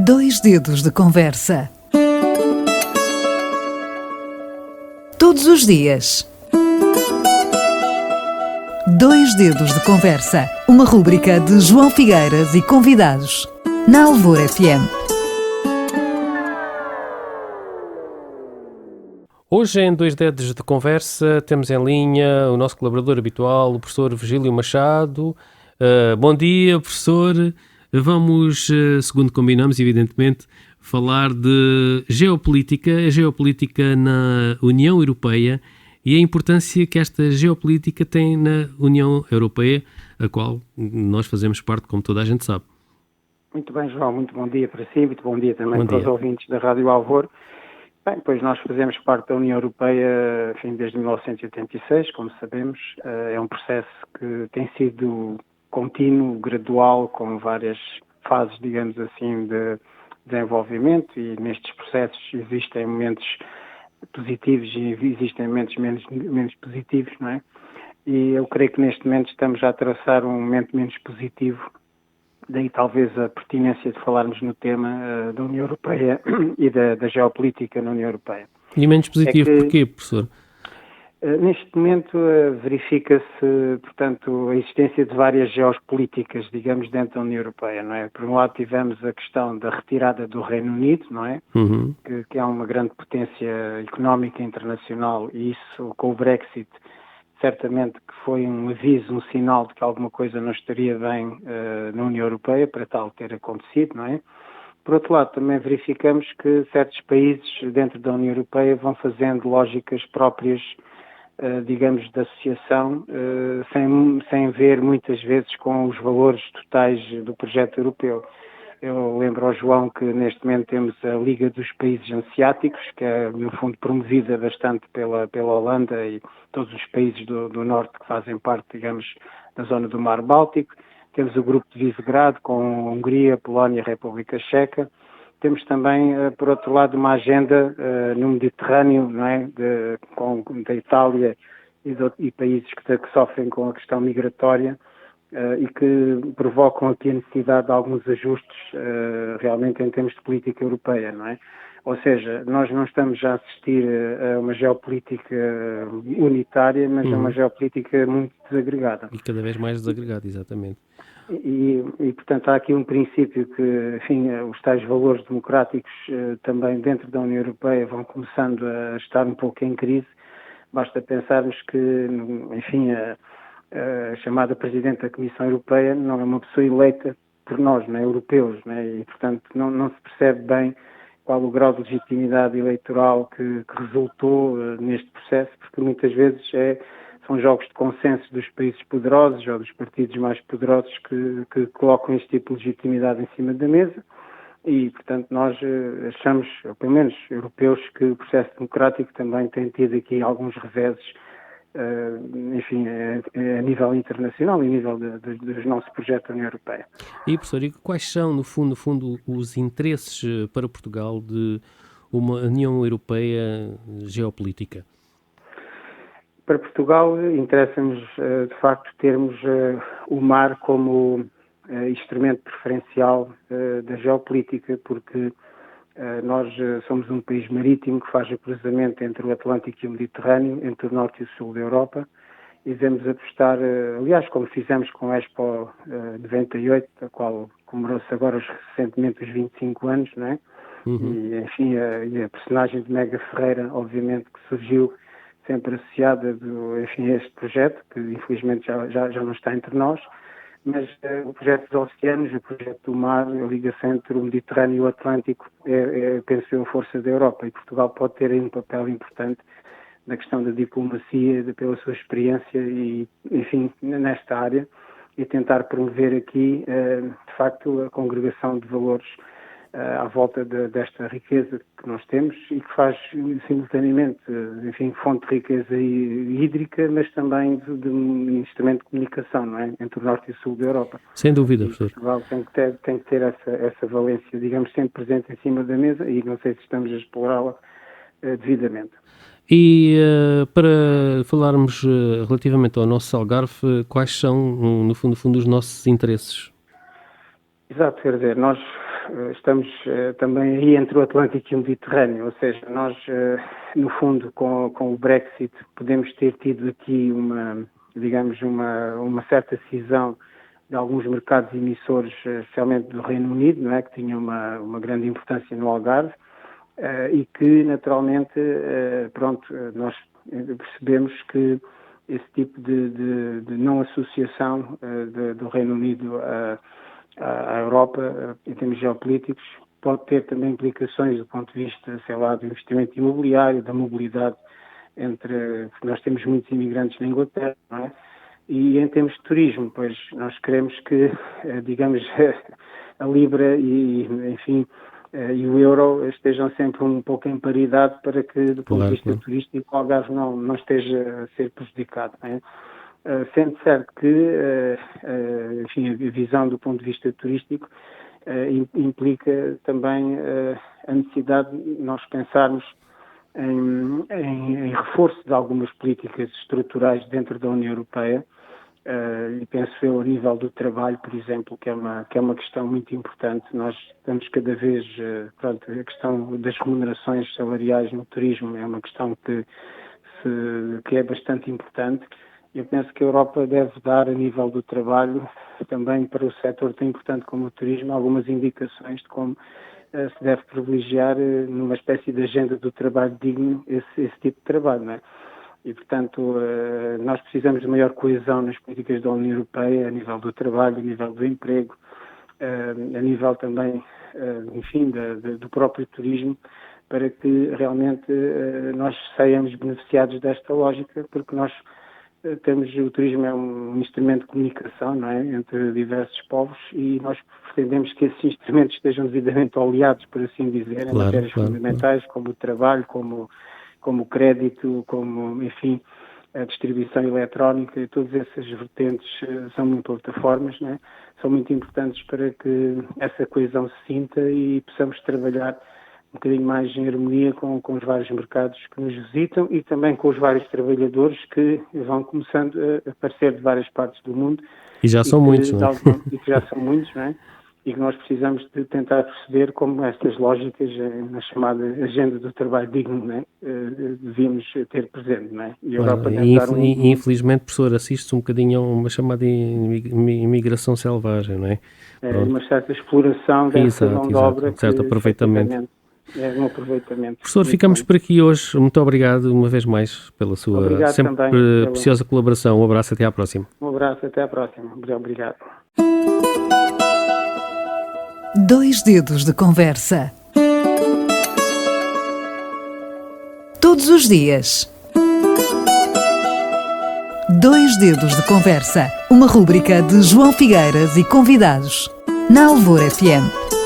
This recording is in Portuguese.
Dois dedos de conversa. Todos os dias. Dois dedos de conversa. Uma rúbrica de João Figueiras e convidados. Na Alvor FM. Hoje, em Dois Dedos de Conversa, temos em linha o nosso colaborador habitual, o professor Virgílio Machado. Bom dia, professor. Vamos, segundo combinamos, evidentemente, falar de geopolítica, a geopolítica na União Europeia e a importância que esta geopolítica tem na União Europeia, a qual nós fazemos parte, como toda a gente sabe. Muito bem, João. Muito bom dia para si, muito bom dia também para os ouvintes da Rádio Alvor. Bem, pois nós fazemos parte da União Europeia, desde 1986, como sabemos. É um processo que tem sido contínuo, gradual, com várias fases, digamos assim, de desenvolvimento, e nestes processos existem momentos positivos e existem momentos menos positivos, não é? E eu creio que neste momento estamos a atravessar um momento menos positivo, daí talvez a pertinência de falarmos no tema da União Europeia e da geopolítica na União Europeia. E menos positivo porquê, professor? Neste momento verifica-se, portanto, a existência de várias geopolíticas, digamos, dentro da União Europeia, não é? Por um lado tivemos a questão da retirada do Reino Unido, não é? Que é uma grande potência económica internacional, e isso, com o Brexit, certamente que foi um aviso, um sinal de que alguma coisa não estaria bem na União Europeia para tal ter acontecido, não é? Por outro lado, também verificamos que certos países dentro da União Europeia vão fazendo lógicas próprias, digamos, de associação, sem ver muitas vezes com os valores totais do projeto europeu. Eu lembro ao João que neste momento temos a Liga dos Países Hanseáticos, que é no fundo promovida bastante pela Holanda e todos os países do Norte que fazem parte, digamos, da zona do Mar Báltico. Temos o Grupo de Visegrado com a Hungria, Polónia e República Checa. Temos também, por outro lado, uma agenda no Mediterrâneo, não é? Da Itália e países que sofrem com a questão migratória e que provocam aqui a necessidade de alguns ajustes realmente em termos de política europeia, não é? Ou seja, nós não estamos a assistir a uma geopolítica unitária, mas a uma geopolítica muito desagregada. E cada vez mais desagregada, exatamente. E, portanto, há aqui um princípio que, os tais valores democráticos também dentro da União Europeia vão começando a estar um pouco em crise. Basta pensarmos que, a chamada Presidente da Comissão Europeia não é uma pessoa eleita por nós, não é, europeus, não é? E, portanto, não se percebe bem qual o grau de legitimidade eleitoral que resultou neste processo, porque muitas vezes são jogos de consenso dos países poderosos ou dos partidos mais poderosos que colocam este tipo de legitimidade em cima da mesa e, portanto, nós achamos, ou pelo menos europeus, que o processo democrático também tem tido aqui alguns reveses, a nível internacional e a nível do nosso projeto da União Europeia. E, professor, e quais são, no fundo, os interesses para Portugal de uma União Europeia geopolítica? Para Portugal, interessa-nos, de facto, termos o mar como instrumento preferencial da geopolítica, porque nós somos um país marítimo que faz o cruzamento entre o Atlântico e o Mediterrâneo, entre o Norte e o Sul da Europa, e devemos apostar, aliás, como fizemos com a Expo 98, a qual comemorou-se agora recentemente os 25 anos, não é? E a personagem de Mega Ferreira, obviamente, que surgiu sempre associada a este projeto, que infelizmente já não está entre nós, mas o projeto dos oceanos, o projeto do mar, a ligação entre o Mediterrâneo e o Atlântico penso eu, a força da Europa, e Portugal pode ter aí um papel importante na questão da diplomacia, pela sua experiência e, nesta área, e tentar promover aqui, de facto, a congregação de valores à volta desta riqueza que nós temos e que faz simultaneamente, fonte de riqueza hídrica, mas também de um instrumento de comunicação, não é? Entre o Norte e o Sul da Europa. Sem dúvida, professor. Portugal tem que ter essa valência, digamos, sempre presente em cima da mesa e não sei se estamos a explorá-la devidamente. E para falarmos relativamente ao nosso Algarve, quais são, no fundo, os nossos interesses? Exato, quer dizer, nós estamos também aí entre o Atlântico e o Mediterrâneo, ou seja, nós, no fundo, com o Brexit, podemos ter tido aqui uma certa cisão de alguns mercados emissores, especialmente do Reino Unido, não é? Que tinha uma grande importância no Algarve, e que, naturalmente, nós percebemos que esse tipo de não associação do Reino Unido à Europa, em termos geopolíticos, pode ter também implicações do ponto de vista, do investimento imobiliário, da mobilidade porque nós temos muitos imigrantes na Inglaterra, não é? E em termos de turismo, pois nós queremos que, a Libra e o euro estejam sempre um pouco em paridade para que, do ponto de vista turístico, o Algarve não esteja a ser prejudicado, não é? Sendo certo que, a visão do ponto de vista turístico implica também a necessidade de nós pensarmos em reforço de algumas políticas estruturais dentro da União Europeia, e penso eu a nível do trabalho, por exemplo, que é uma questão muito importante. Nós estamos cada vez, a questão das remunerações salariais no turismo é uma questão que é bastante importante. Eu penso que a Europa deve dar, a nível do trabalho, também para o setor tão importante como o turismo, algumas indicações de como se deve privilegiar, numa espécie de agenda do trabalho digno, esse tipo de trabalho, não é? E, portanto, nós precisamos de maior coesão nas políticas da União Europeia, a nível do trabalho, a nível do emprego, a nível também, do próprio turismo, para que realmente nós saiamos beneficiados desta lógica, porque nós o turismo é um instrumento de comunicação, não é, entre diversos povos, e nós pretendemos que esses instrumentos estejam devidamente oleados, por assim dizer, em matérias fundamentais, como o trabalho, como o crédito, como, a distribuição eletrónica, e todas essas vertentes são plataformas, não é? São muito importantes para que essa coesão se sinta e possamos trabalhar um bocadinho mais em harmonia com os vários mercados que nos visitam e também com os vários trabalhadores que vão começando a aparecer de várias partes do mundo. E já são muitos, não é? E que já são muitos, não é? E que nós precisamos de tentar perceber como estas lógicas, na chamada agenda do trabalho digno, não é? Devíamos ter presente, não é? E a Europa deve dar infelizmente, professor, assiste-se um bocadinho a uma chamada imigração selvagem, não é? Uma certa exploração dessa mão de obra. Certo, aproveitamento. É um aproveitamento. Professor, ficamos por aqui hoje. Muito obrigado uma vez mais pela sua sempre preciosa colaboração. Um abraço, até à próxima. Um abraço, até à próxima. Obrigado. 2 dedos de conversa. Todos os dias. 2 dedos de conversa. Uma rúbrica de João Figueiras e convidados. Na Alvor FM.